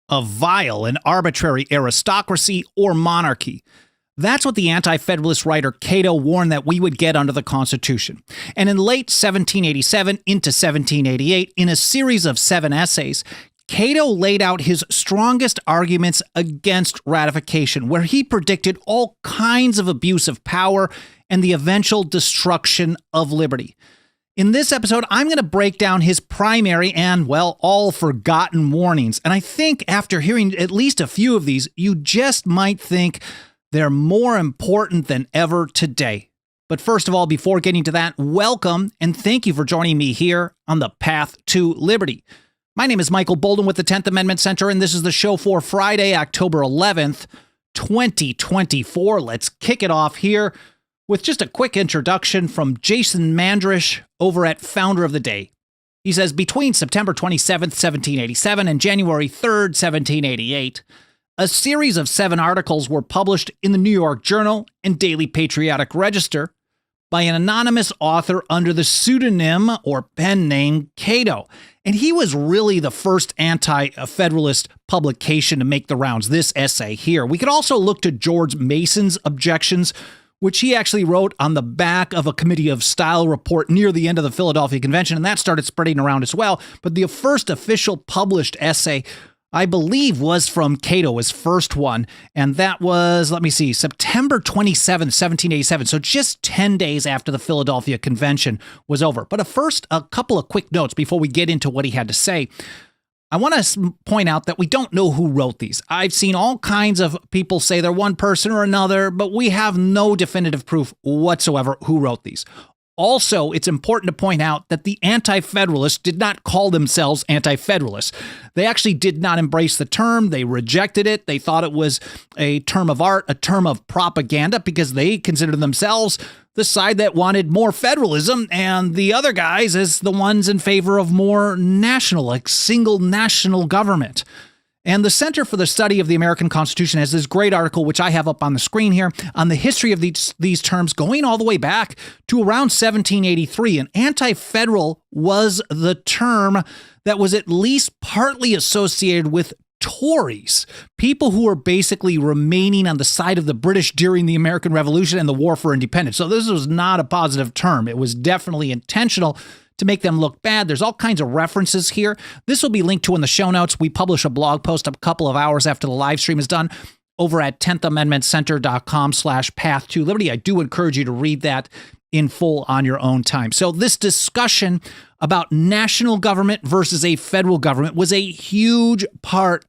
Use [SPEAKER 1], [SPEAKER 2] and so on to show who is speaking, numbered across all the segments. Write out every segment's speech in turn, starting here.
[SPEAKER 1] a vile and arbitrary aristocracy or monarchy. That's what the Anti-Federalist writer Cato warned that we would get under the Constitution. And in late 1787 into 1788, in a series of 7 essays, Cato laid out his strongest arguments against ratification, where he predicted all kinds of abuse of power and the eventual destruction of liberty. In this episode, I'm going to break down his primary and, well, all forgotten warnings. And I think after hearing at least a few of these, you just might think they're more important than ever today. But first of all, before getting to that, welcome and thank you for joining me here on the Path to Liberty. My name is Michael Bolden with the 10th Amendment Center, and this is the show for Friday, October 11th, 2024. Let's kick it off here with just a quick introduction from Jason Mandrish over at Founder of the Day. He says, between September 27th, 1787 and January 3rd, 1788, a series of 7 articles were published in the New York Journal and Daily Patriotic Register by an anonymous author under the pseudonym or pen name Cato. And he was really the first anti-federalist publication to make the rounds, this essay here. We could also look to George Mason's objections, which he actually wrote on the back of a Committee of Style report near the end of the Philadelphia Convention, and that started spreading around as well. But the first official published essay, I believe, was from Cato, his first one, and that was, September 27th, 1787, so just 10 days after the Philadelphia Convention was over. But first, a couple of quick notes before we get into what he had to say. I want to point out that we don't know who wrote these. I've seen all kinds of people say they're one person or another, but we have no definitive proof whatsoever who wrote these. Also, it's important to point out that the Anti-Federalists did not call themselves Anti-Federalists. They actually did not embrace the term. They rejected it. They thought it was a term of art, a term of propaganda, because they considered themselves the side that wanted more federalism, and the other guys as the ones in favor of more national, like single national government. And the Center for the Study of the American Constitution has this great article, which I have up on the screen here, on the history of these terms going all the way back to around 1783. And anti-federal was the term that was at least partly associated with Tories, people who were basically remaining on the side of the British during the American Revolution and the War for Independence. So this was not a positive term. It was definitely intentional to make them look bad. There's all kinds of references here. This will be linked to in the show notes. We publish a blog post a couple of hours after the live stream is done over at 10thamendmentcenter.com/path to liberty. I do encourage you to read that in full on your own time. So this discussion about national government versus a federal government was a huge part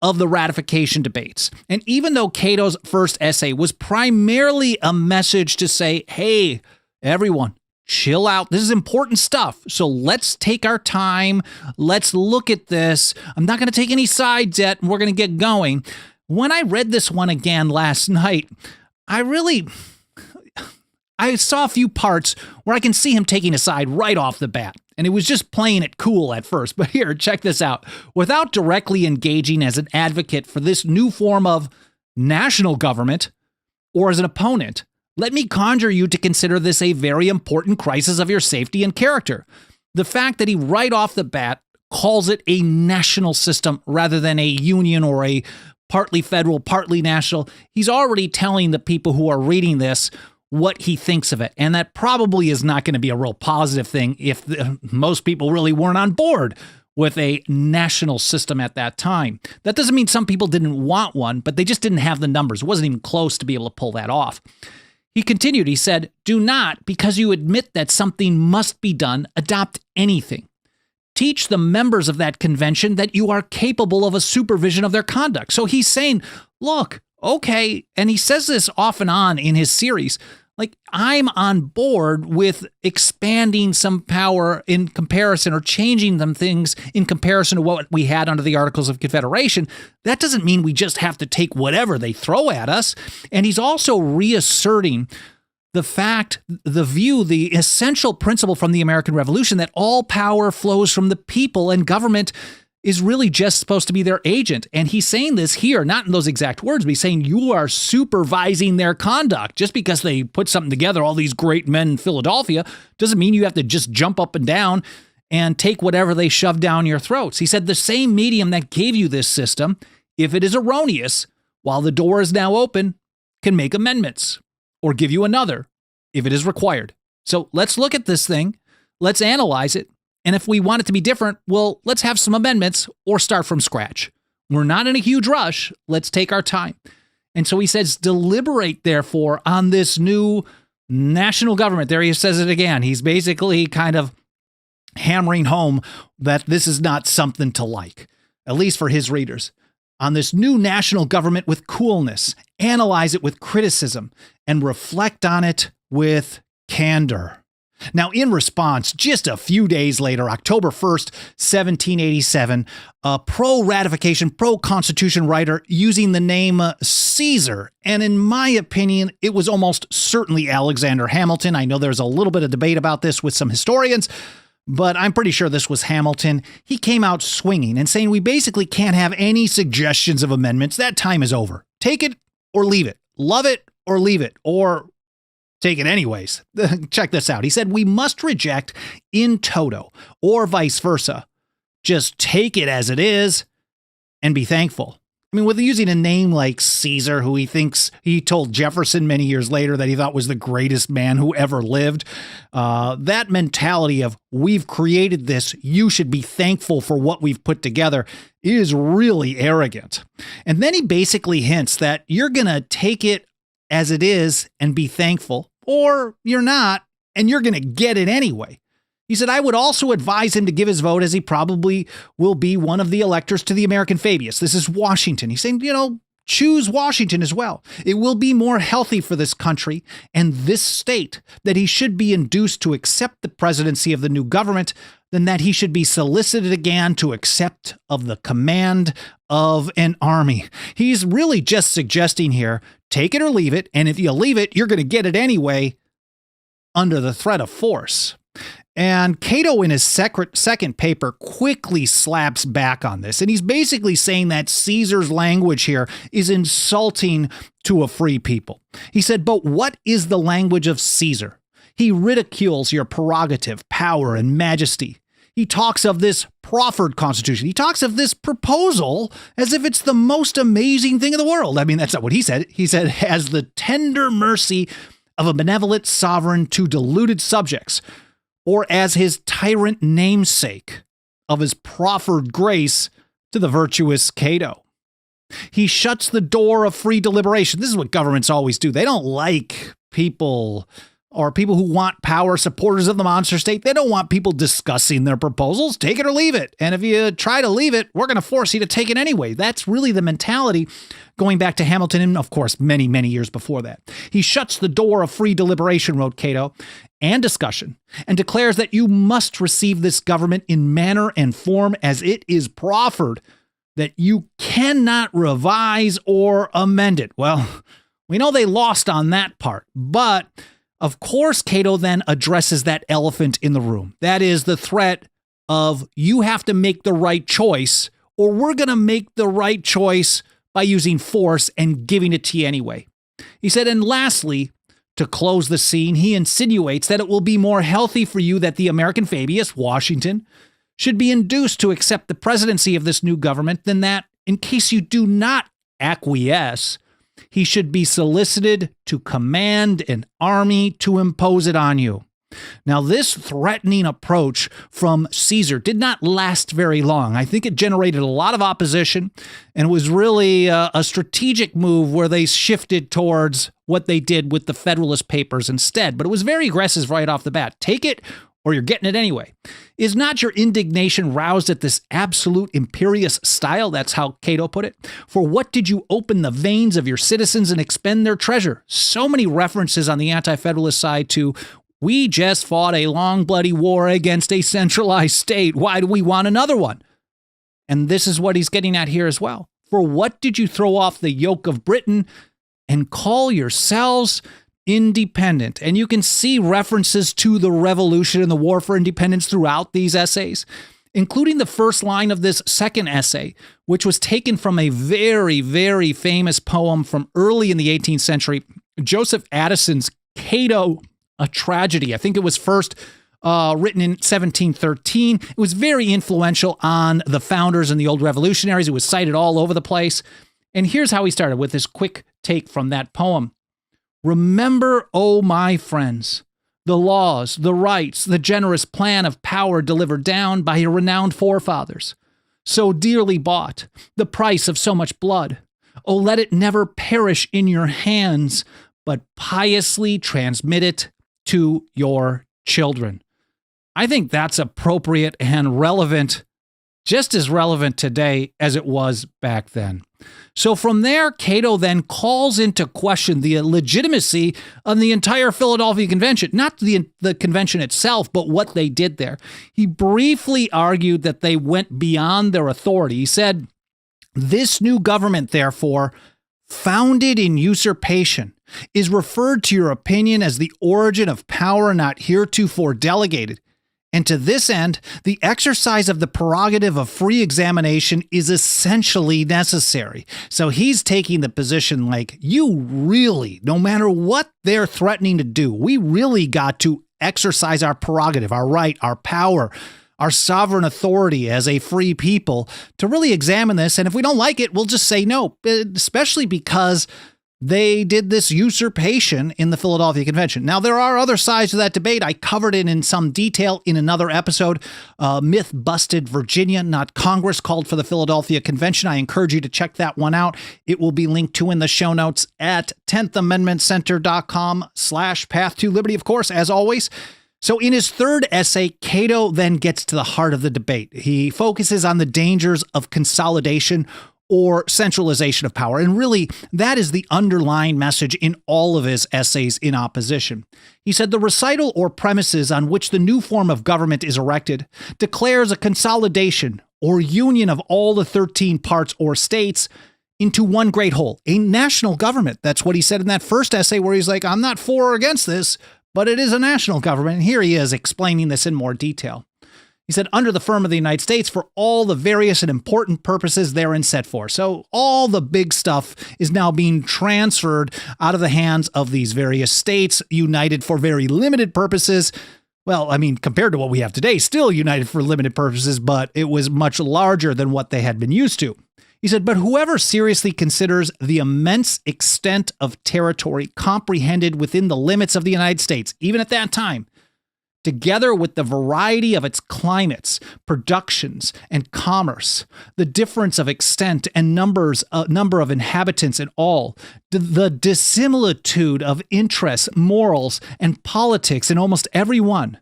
[SPEAKER 1] of the ratification debates. And even though Cato's first essay was primarily a message to say, hey, everyone, chill out. This is important stuff. So let's take our time. Let's look at this. I'm not going to take any sides yet, and we're going to get going. When I read this one again last night, I saw a few parts where I can see him taking a side right off the bat. And it was just playing it cool at first. But here, check this out. Without directly engaging as an advocate for this new form of national government or as an opponent, let me conjure you to consider this a very important crisis of your safety and character. The fact that he right off the bat calls it a national system rather than a union or a partly federal, partly national, he's already telling the people who are reading this what he thinks of it. And that probably is not going to be a real positive thing if most people really weren't on board with a national system at that time. That doesn't mean some people didn't want one, but they just didn't have the numbers. It wasn't even close to be able to pull that off. He continued, he said, do not, because you admit that something must be done, adopt anything. Teach the members of that convention that you are capable of a supervision of their conduct. So he's saying, look, okay, and he says this off and on in his series, like, I'm on board with expanding some power in comparison or changing them things in comparison to what we had under the Articles of Confederation. That doesn't mean we just have to take whatever they throw at us. And he's also reasserting the fact, the view, the essential principle from the American Revolution that all power flows from the people and government is really just supposed to be their agent. And he's saying this here, not in those exact words, but he's saying you are supervising their conduct. Just because they put something together, all these great men in Philadelphia, doesn't mean you have to just jump up and down and take whatever they shove down your throats. He said the same medium that gave you this system, if it is erroneous, while the door is now open, can make amendments or give you another if it is required. So let's look at this thing. Let's analyze it. And if we want it to be different, well, let's have some amendments or start from scratch. We're not in a huge rush. Let's take our time. And so he says, deliberate, therefore, on this new national government. There he says it again. He's basically kind of hammering home that this is not something to like, at least for his readers. On this new national government with coolness, analyze it with criticism, and reflect on it with candor. Now, in response, just a few days later, October 1st, 1787, a pro-ratification, pro-constitution writer using the name Caesar, and in my opinion, it was almost certainly Alexander Hamilton. I know there's a little bit of debate about this with some historians, but I'm pretty sure this was Hamilton. He came out swinging and saying we basically can't have any suggestions of amendments. That time is over. Take it or leave it. Love it or leave it. Or take it anyways. Check this out. He said, we must reject in toto or vice versa. Just take it as it is and be thankful. I mean, with using a name like Caesar, who he told Jefferson many years later that he thought was the greatest man who ever lived, that mentality of we've created this, you should be thankful for what we've put together is really arrogant. And then he basically hints that you're going to take it as it is and be thankful, or you're not, and you're going to get it anyway. He said, I would also advise him to give his vote, as he probably will be one of the electors to the American Fabius. This is Washington. He's saying, choose Washington as well. It will be more healthy for this country and this state that he should be induced to accept the presidency of the new government than that he should be solicited again to accept of the command of an army. He's really just suggesting here, take it or leave it, and if you leave it, you're going to get it anyway under the threat of force. And Cato, in his second paper, quickly slaps back on this. And he's basically saying that Caesar's language here is insulting to a free people. He said, but what is the language of Caesar? He ridicules your prerogative, power, and majesty. He talks of this proffered constitution. He talks of this proposal as if it's the most amazing thing in the world. I mean, that's not what he said. He said, has the tender mercy of a benevolent sovereign to deluded subjects, or as his tyrant namesake of his proffered grace to the virtuous Cato. He shuts the door of free deliberation. This is what governments always do. They don't like people who want power, supporters of the monster state. They don't want people discussing their proposals. Take it or leave it. And if you try to leave it, we're going to force you to take it anyway. That's really the mentality going back to Hamilton and, of course, many, many years before that. He shuts the door of free deliberation, wrote Cato, and discussion, and declares that you must receive this government in manner and form as it is proffered, that you cannot revise or amend it. Well, we know they lost on that part, but of course, Cato then addresses that elephant in the room. That is the threat of you have to make the right choice, or we're going to make the right choice by using force and giving it to you anyway. He said, and lastly, to close the scene, he insinuates that it will be more healthy for you that the American Fabius, Washington, should be induced to accept the presidency of this new government than that, in case you do not acquiesce, he should be solicited to command an army to impose it on you. Now, this threatening approach from Caesar did not last very long. I think it generated a lot of opposition and was really a strategic move where they shifted towards what they did with the Federalist Papers instead. But it was very aggressive right off the bat. Take it or you're getting it anyway. Is not your indignation roused at this absolute imperious style? That's how Cato put it. For what did you open the veins of your citizens and expend their treasure? So many references on the Anti-Federalist side to we just fought a long, bloody war against a centralized state. Why do we want another one? And this is what he's getting at here as well. For what did you throw off the yoke of Britain and call yourselves independent? And you can see references to the revolution and the war for independence throughout these essays, including the first line of this second essay, which was taken from a very, very famous poem from early in the 18th century, Joseph Addison's Cato, a Tragedy. I think it was first written in 1713. It was very influential on the founders and the old revolutionaries. It was cited all over the place. And here's how he started with this quick take from that poem. Remember, O my friends, the laws, the rights, the generous plan of power delivered down by your renowned forefathers, so dearly bought, the price of so much blood. Oh, let it never perish in your hands, but piously transmit it to your children. I think that's appropriate and relevant, just as relevant today as it was back then. So from there, Cato then calls into question the legitimacy of the entire Philadelphia Convention, not the convention itself, but what they did there. He briefly argued that they went beyond their authority. He said, this new government, therefore, founded in usurpation, is referred to your opinion as the origin of power not heretofore delegated. And to this end, the exercise of the prerogative of free examination is essentially necessary. So he's taking the position like, you really, no matter what they're threatening to do, we really got to exercise our prerogative, our right, our power, our sovereign authority as a free people to really examine this. And if we don't like it, we'll just say no, especially because they did this usurpation in the Philadelphia Convention. Now, there are other sides to that debate. I covered it in some detail in another episode. Myth Busted Virginia, not Congress, called for the Philadelphia Convention. I encourage you to check that one out. It will be linked to in the show notes at 10thamendmentcenter.com/path to liberty, of course, as always. So in his third essay, Cato then gets to the heart of the debate. He focuses on the dangers of consolidation or centralization of power. And really, that is the underlying message in all of his essays in opposition. He said the recital or premises on which the new form of government is erected declares a consolidation or union of all the 13 parts or states into one great whole, a national government. That's what he said in that first essay where he's like, I'm not for or against this, but it is a national government. And here he is explaining this in more detail. He said, under the firm of the United States for all the various and important purposes therein set for. So all the big stuff is now being transferred out of the hands of these various states, united for very limited purposes. Well, I mean, compared to what we have today, still united for limited purposes, but it was much larger than what they had been used to. He said, but whoever seriously considers the immense extent of territory comprehended within the limits of the United States, even at that time, together with the variety of its climates, productions, and commerce, the difference of extent and number of inhabitants in all, the dissimilitude of interests, morals, and politics in almost every one,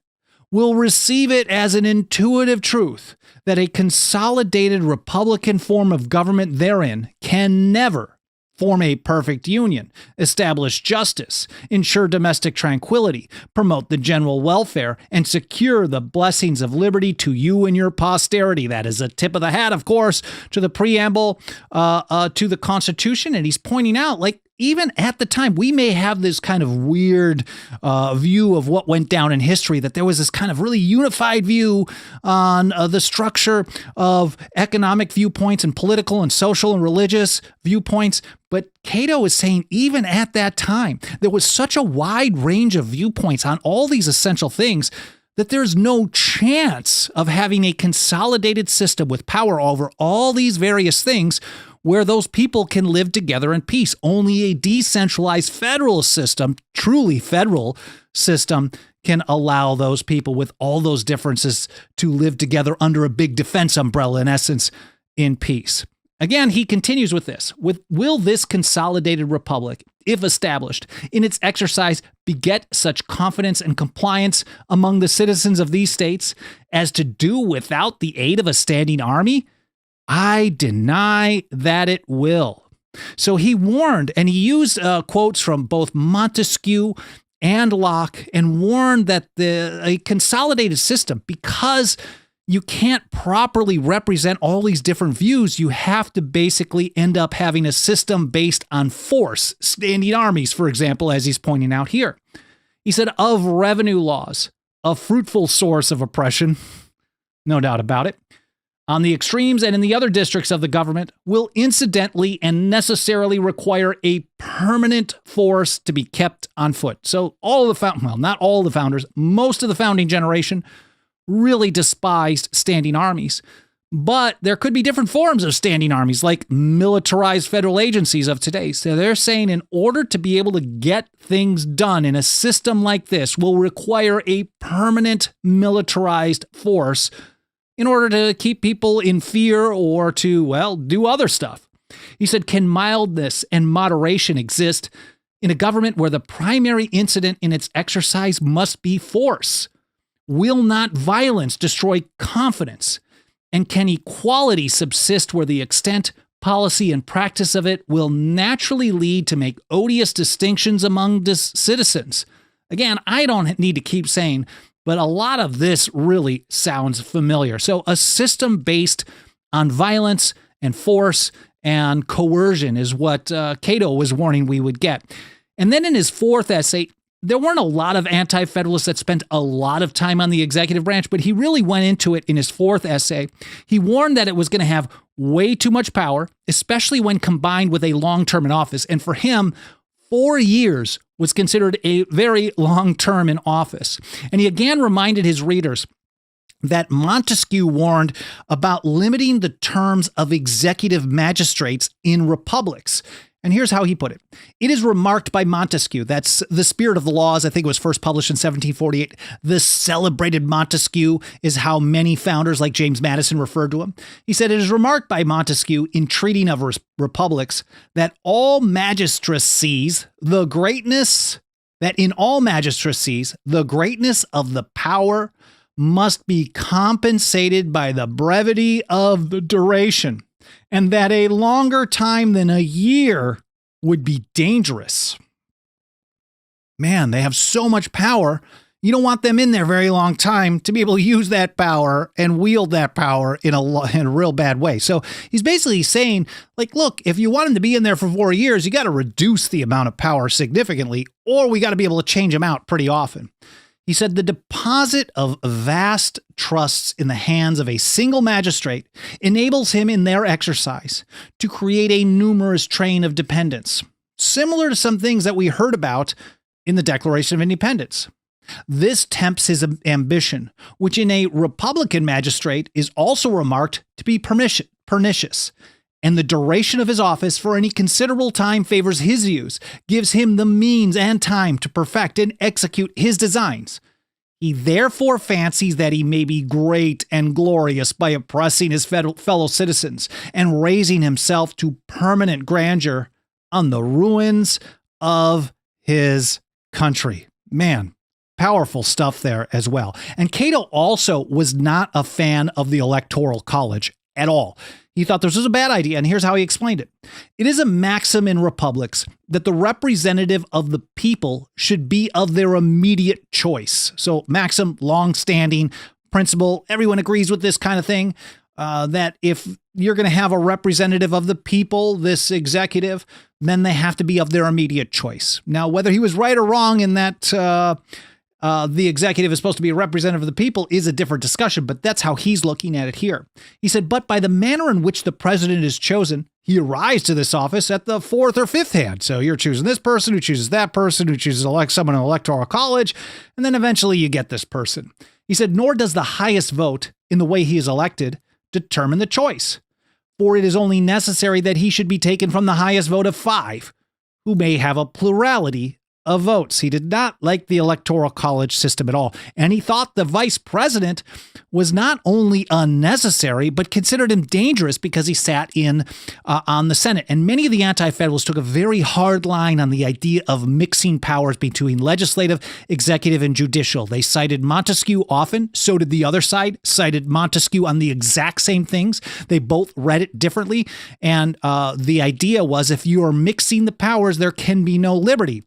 [SPEAKER 1] will receive it as an intuitive truth that a consolidated republican form of government therein can never form a perfect union, establish justice, ensure domestic tranquility, promote the general welfare, and secure the blessings of liberty to you and your posterity. That is a tip of the hat, of course, to the preamble to the Constitution. And he's pointing out, like, even at the time, we may have this kind of weird view of what went down in history, that there was this kind of really unified view on the structure of economic viewpoints and political and social and religious viewpoints. But Cato is saying even at that time, there was such a wide range of viewpoints on all these essential things that there's no chance of having a consolidated system with power over all these various things where those people can live together in peace. Only a decentralized federal system, truly federal system, can allow those people with all those differences to live together under a big defense umbrella, in essence, in peace. Again, he continues with this. Will this consolidated republic, if established, in its exercise beget such confidence and compliance among the citizens of these states as to do without the aid of a standing army? I deny that it will. So he warned, and he used quotes from both Montesquieu and Locke, and warned that a consolidated system, because you can't properly represent all these different views, you have to basically end up having a system based on force, standing armies, for example, as he's pointing out here. He said, of revenue laws, a fruitful source of oppression, no doubt about it, on the extremes and in the other districts of the government will incidentally and necessarily require a permanent force to be kept on foot. So not all the founders, most of the founding generation really despised standing armies. But there could be different forms of standing armies, like militarized federal agencies of today. So they're saying in order to be able to get things done in a system like this will require a permanent militarized force in order to keep people in fear or to, do other stuff. He said, can mildness and moderation exist in a government where the primary incident in its exercise must be force? Will not violence destroy confidence? And can equality subsist where the extent, policy, and practice of it will naturally lead to make odious distinctions among citizens? Again, I don't need to keep saying, but a lot of this really sounds familiar. So a system based on violence and force and coercion is what Cato was warning we would get. And then in his fourth essay, there weren't a lot of anti-federalists that spent a lot of time on the executive branch, but he really went into it in his fourth essay. He warned that it was going to have way too much power, especially when combined with a long term in office. And for him, 4 years was considered a very long term in office. And he again reminded his readers that Montesquieu warned about limiting the terms of executive magistrates in republics. And here's how he put it. It is remarked by Montesquieu, that's The Spirit of the Laws, I think it was first published in 1748. The celebrated Montesquieu is how many founders like James Madison referred to him. He said, it is remarked by Montesquieu in treating of republics that in all magistracies, the greatness of the power must be compensated by the brevity of the duration, and that a longer time than a year would be dangerous. Man, they have so much power. You don't want them in there very long time to be able to use that power and wield that power in a real bad way. So he's basically saying, look, if you want them to be in there for 4 years, you got to reduce the amount of power significantly, or we got to be able to change them out pretty often. He said the deposit of vast trusts in the hands of a single magistrate enables him in their exercise to create a numerous train of dependents, similar to some things that we heard about in the Declaration of Independence. This tempts his ambition, which in a Republican magistrate is also remarked to be pernicious. And the duration of his office for any considerable time favors his views, gives him the means and time to perfect and execute his designs. He therefore fancies that he may be great and glorious by oppressing his fellow citizens and raising himself to permanent grandeur on the ruins of his country. Man, powerful stuff there as well. And Cato also was not a fan of the Electoral College at all. He thought this was a bad idea, and here's how he explained it. It is a maxim in republics that the representative of the people should be of their immediate choice. So maxim, long-standing principle, everyone agrees with this kind of thing, that if you're going to have a representative of the people, this executive, then they have to be of their immediate choice. Now, whether he was right or wrong in that the executive is supposed to be a representative of the people is a different discussion, but that's how he's looking at it here. He said, but by the manner in which the president is chosen, he arrives to this office at the fourth or fifth hand. So you're choosing this person who chooses that person who chooses someone in the Electoral College, and then eventually you get this person. He said, nor does the highest vote in the way he is elected determine the choice, for it is only necessary that he should be taken from the highest vote of 5, who may have a plurality of votes. He did not like the Electoral College system at all. And he thought the vice president was not only unnecessary, but considered him dangerous because he sat in on the Senate. And many of the Anti-Federalists took a very hard line on the idea of mixing powers between legislative, executive, and judicial. They cited Montesquieu often. So did the other side, cited Montesquieu on the exact same things. They both read it differently. And the idea was if you are mixing the powers, there can be no liberty.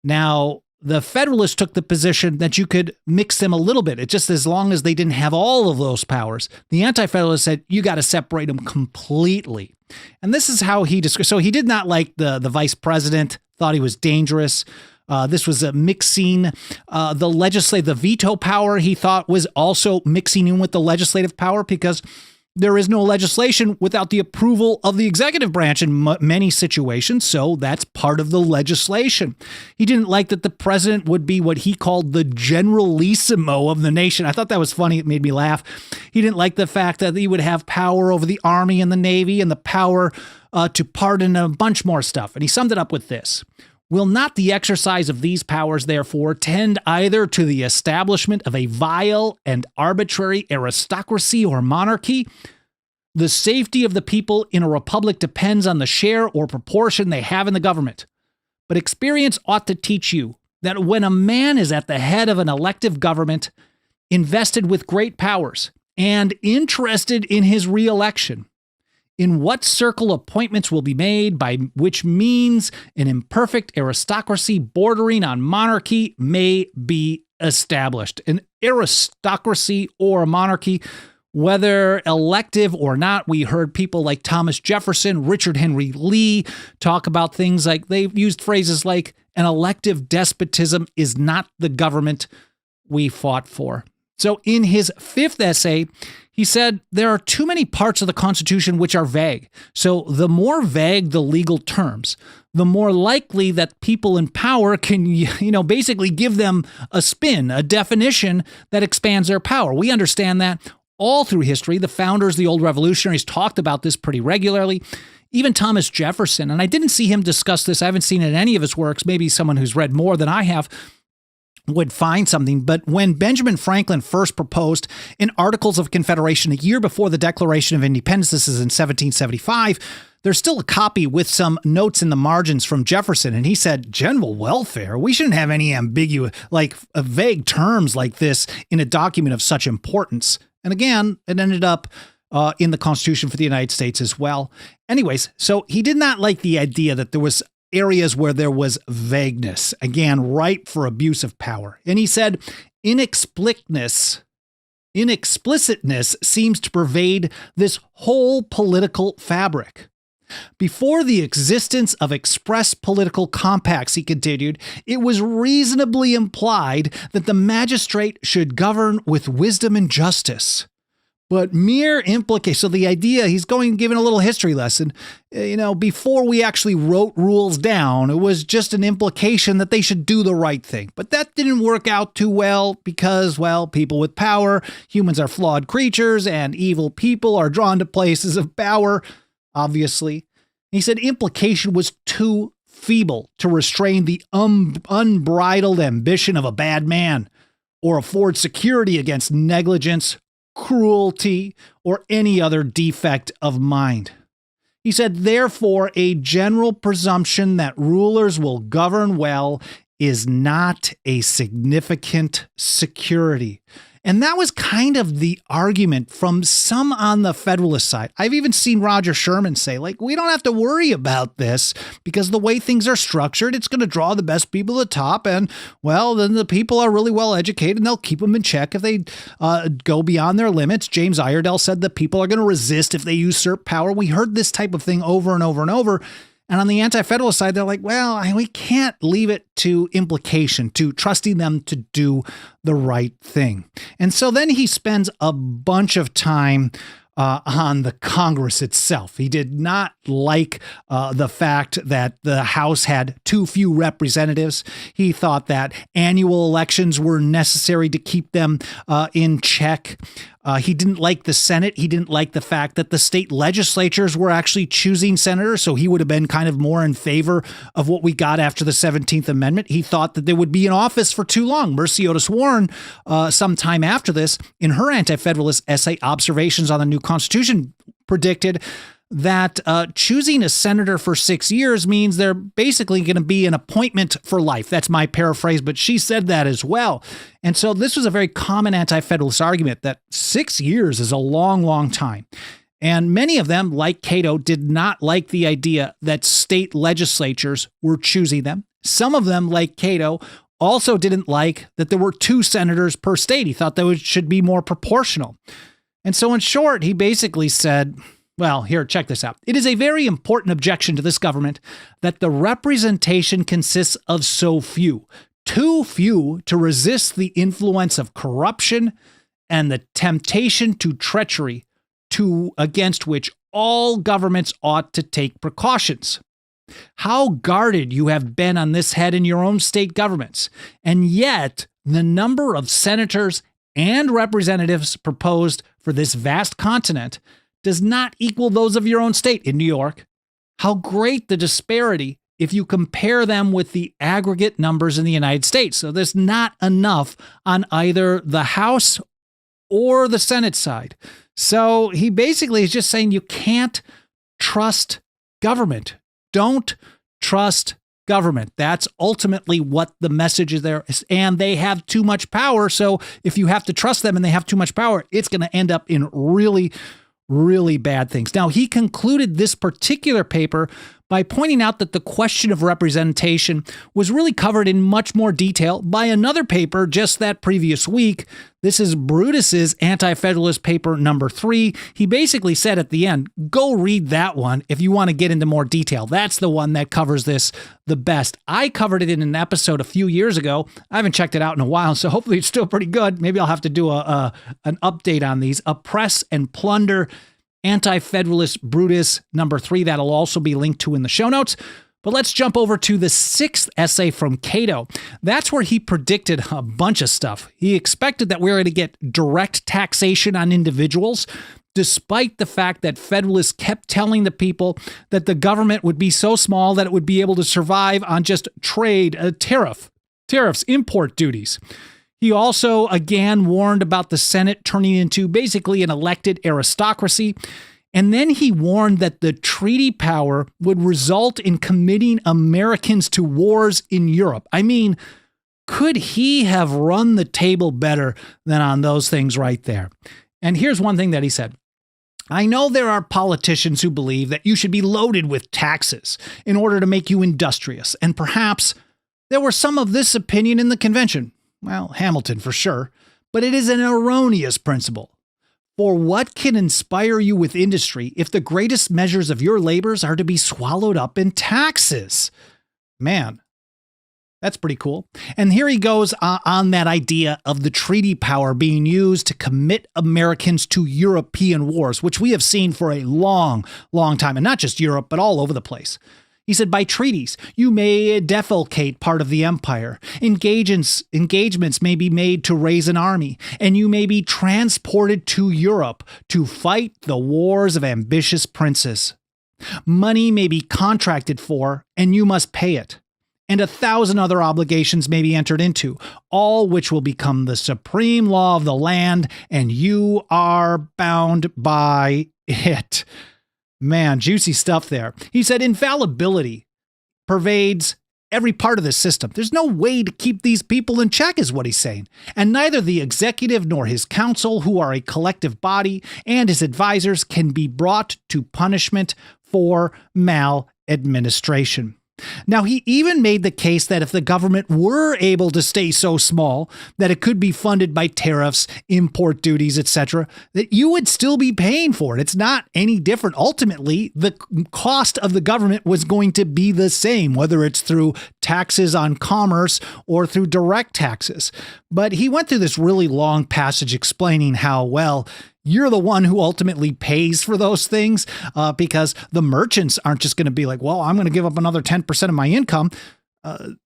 [SPEAKER 1] Now, the Federalists took the position that you could mix them a little bit. It's just as long as they didn't have all of those powers. The Anti-Federalists said, you got to separate them completely. And this is how he described. So he did not like the vice president, thought he was dangerous. This was a mixing the veto power he thought was also mixing in with the legislative power because There is no legislation without the approval of the executive branch in many situations, so that's part of the legislation. He didn't like that the president would be what he called the generalissimo of the nation. I thought that was funny. It made me laugh. He didn't like the fact that he would have power over the Army and the Navy and the power to pardon a bunch more stuff. And he summed it up with this. Will not the exercise of these powers, therefore, tend either to the establishment of a vile and arbitrary aristocracy or monarchy? The safety of the people in a republic depends on the share or proportion they have in the government. But experience ought to teach you that when a man is at the head of an elective government, invested with great powers, and interested in his re-election, in what circle appointments will be made, by which means an imperfect aristocracy bordering on monarchy may be established. An aristocracy or a monarchy, whether elective or not, we heard people like Thomas Jefferson, Richard Henry Lee talk about things like, they've used phrases like, an elective despotism is not the government we fought for. So in his fifth essay, he said there are too many parts of the Constitution which are vague. So the more vague the legal terms, the more likely that people in power can, basically give them a spin, a definition that expands their power. We understand that all through history. The founders, the old revolutionaries, talked about this pretty regularly. Even Thomas Jefferson, and I didn't see him discuss this. I haven't seen it in any of his works. Maybe someone who's read more than I have would find something. But when Benjamin Franklin first proposed in Articles of Confederation a year before the Declaration of Independence, this is in 1775, there's still a copy with some notes in the margins from Jefferson. And he said, general welfare, we shouldn't have any ambiguous, vague terms like this in a document of such importance. And again, it ended up in the Constitution for the United States as well. Anyways, so he did not like the idea that there was areas where there was vagueness, again, ripe for abuse of power. And he said, inexplicitness seems to pervade this whole political fabric. Before the existence of express political compacts, he continued, it was reasonably implied that the magistrate should govern with wisdom and justice. But mere implication, so the idea, he's giving a little history lesson, before we actually wrote rules down, it was just an implication that they should do the right thing. But that didn't work out too well because, people with power, humans are flawed creatures, and evil people are drawn to places of power, obviously. He said implication was too feeble to restrain the unbridled ambition of a bad man or afford security against negligence, cruelty, or any other defect of mind. He said, therefore, a general presumption that rulers will govern well is not a significant security. And that was kind of the argument from some on the Federalist side. I've even seen Roger Sherman say, we don't have to worry about this because the way things are structured, it's going to draw the best people to the top. And, then the people are really well educated and they'll keep them in check if they go beyond their limits. James Iredell said that people are going to resist if they usurp power. We heard this type of thing over and over and over. And on the Anti-Federalist side, they're like, we can't leave it to implication, to trusting them to do the right thing. And so then he spends a bunch of time on the Congress itself. He did not like the fact that the House had too few representatives. He thought that annual elections were necessary to keep them in check. He didn't like the Senate. He didn't like the fact that the state legislatures were actually choosing senators, so he would have been kind of more in favor of what we got after the 17th Amendment. He thought that they would be in office for too long. Mercy Otis Warren, sometime after this, in her Anti-Federalist essay, Observations on the New Constitution, predicted that choosing a senator for 6 years means they're basically going to be an appointment for life. That's my paraphrase, but she said that as well. And so this was a very common Anti-Federalist argument that 6 years is a long, long time. And many of them, like Cato, did not like the idea that state legislatures were choosing them. Some of them, like Cato, also didn't like that there were 2 senators per state. He thought that should be more proportional. And so in short, he basically said, here, check this out. It is a very important objection to this government that the representation consists of so few, too few to resist the influence of corruption and the temptation to treachery, against which all governments ought to take precautions. How guarded you have been on this head in your own state governments, and yet the number of senators and representatives proposed for this vast continent does not equal those of your own state in New York. How great the disparity if you compare them with the aggregate numbers in the United States. So there's not enough on either the House or the Senate side. So he basically is just saying you can't trust government. Don't trust government. That's ultimately what the message is there. And they have too much power. So if you have to trust them and they have too much power, it's going to end up in really, really bad things. Now, he concluded this particular paper by pointing out that the question of representation was really covered in much more detail by another paper just that previous week. This is Brutus's Anti-Federalist paper number 3. He basically said at the end, go read that one if you want to get into more detail. That's the one that covers this the best. I covered it in an episode a few years ago. I haven't checked it out in a while, so hopefully it's still pretty good. Maybe I'll have to do an update on these. Oppress and Plunder, Anti-Federalist Brutus number 3. That'll also be linked to in the show notes. But let's jump over to the 6th essay from Cato. That's where he predicted a bunch of stuff. He expected that we were going to get direct taxation on individuals, despite the fact that Federalists kept telling the people that the government would be so small that it would be able to survive on just trade, tariffs, import duties. He also, again, warned about the Senate turning into basically an elected aristocracy. And then he warned that the treaty power would result in committing Americans to wars in Europe. I mean, could he have run the table better than on those things right there? And here's one thing that he said. I know there are politicians who believe that you should be loaded with taxes in order to make you industrious. And perhaps there were some of this opinion in the convention. Well, Hamilton for sure, but it is an erroneous principle. For what can inspire you with industry if the greatest measures of your labors are to be swallowed up in taxes? Man, that's pretty cool. And here he goes on that idea of the treaty power being used to commit Americans to European wars, which we have seen for a long, long time, and not just Europe, but all over the place. He said, by treaties, you may defalcate part of the empire. Engagements may be made to raise an army, and you may be transported to Europe to fight the wars of ambitious princes. Money may be contracted for, and you must pay it. And 1,000 other obligations may be entered into, all which will become the supreme law of the land, and you are bound by it. Man, juicy stuff there. He said infallibility pervades every part of the system. There's no way to keep these people in check, is what he's saying. And neither the executive nor his council, who are a collective body, and his advisors can be brought to punishment for maladministration. Now, he even made the case that if the government were able to stay so small that it could be funded by tariffs, import duties, etc., that you would still be paying for it. It's not any different. Ultimately, the cost of the government was going to be the same, whether it's through taxes on commerce or through direct taxes. But he went through this really long passage explaining how, well, you're the one who ultimately pays for those things because the merchants aren't just going to be like, well, I'm going to give up another 10% of my income.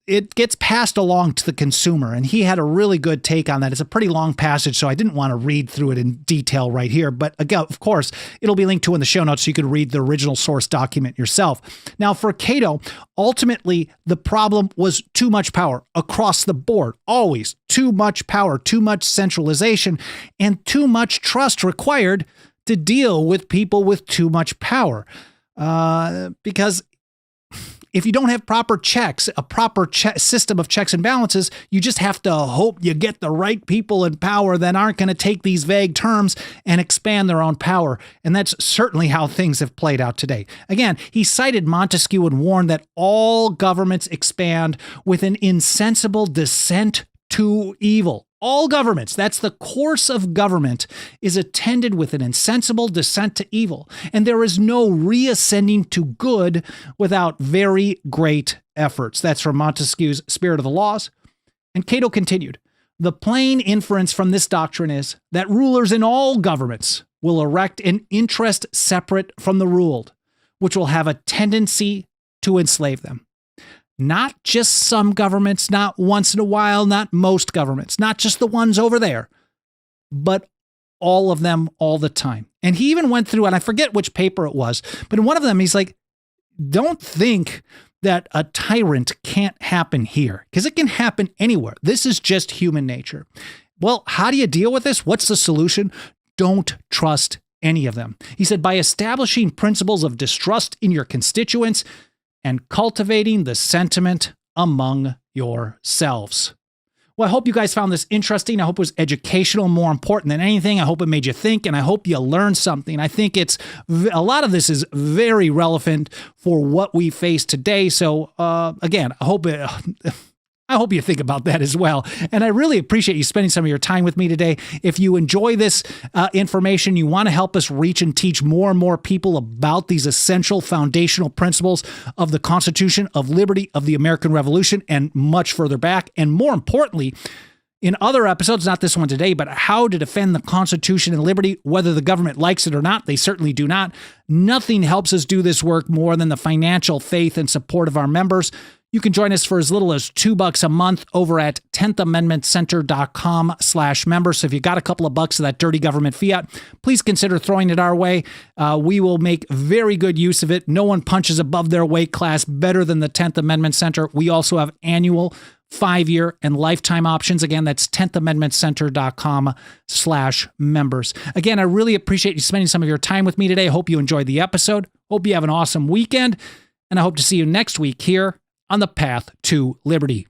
[SPEAKER 1] It gets passed along to the consumer. And he had a really good take on that. It's a pretty long passage, so I didn't want to read through it in detail right here. But again, of course, it'll be linked to in the show notes so you could read the original source document yourself. Now, for Cato, ultimately, the problem was too much power across the board. Always too much power, too much centralization, and too much trust required to deal with people with too much power. Because if you don't have proper checks, a proper system of checks and balances, you just have to hope you get the right people in power that aren't going to take these vague terms and expand their own power. And that's certainly how things have played out today. Again, he cited Montesquieu and warned that all governments expand with an insensible descent to evil. All governments, that's the course of government, is attended with an insensible descent to evil, and there is no reascending to good without very great efforts. That's from Montesquieu's Spirit of the Laws. And Cato continued, the plain inference from this doctrine is that rulers in all governments will erect an interest separate from the ruled, which will have a tendency to enslave them. Not just some governments, not once in a while, not most governments, not just the ones over there, but all of them all the time. And he even went through, and I forget which paper it was, but in one of them, he's like, don't think that a tyrant can't happen here, because it can happen anywhere. This is just human nature. Well, how do you deal with this? What's the solution? Don't trust any of them. He said, by establishing principles of distrust in your constituents and cultivating the sentiment among yourselves. Well, I hope you guys found this interesting. I hope it was educational, more important than anything. I hope it made you think, and I hope you learned something. I think a lot of this is very relevant for what we face today. So again, I hope you think about that as well. And I really appreciate you spending some of your time with me today. If you enjoy this information, you want to help us reach and teach more and more people about these essential foundational principles of the Constitution, of liberty, of the American Revolution, and much further back. And more importantly, in other episodes, not this one today, but how to defend the Constitution and liberty, whether the government likes it or not. They certainly do not. Nothing helps us do this work more than the financial faith and support of our members. You can join us for as little as $2 a month over at 10thamendmentcenter.com/member. So if you got a couple of bucks of that dirty government fiat, please consider throwing it our way. We will make very good use of it. No one punches above their weight class better than the 10th Amendment Center. We also have annual, 5-year, and lifetime options. Again, that's 10thamendmentcenter.com/members. Again, I really appreciate you spending some of your time with me today. I hope you enjoyed the episode. Hope you have an awesome weekend. And I hope to see you next week here on the path to liberty.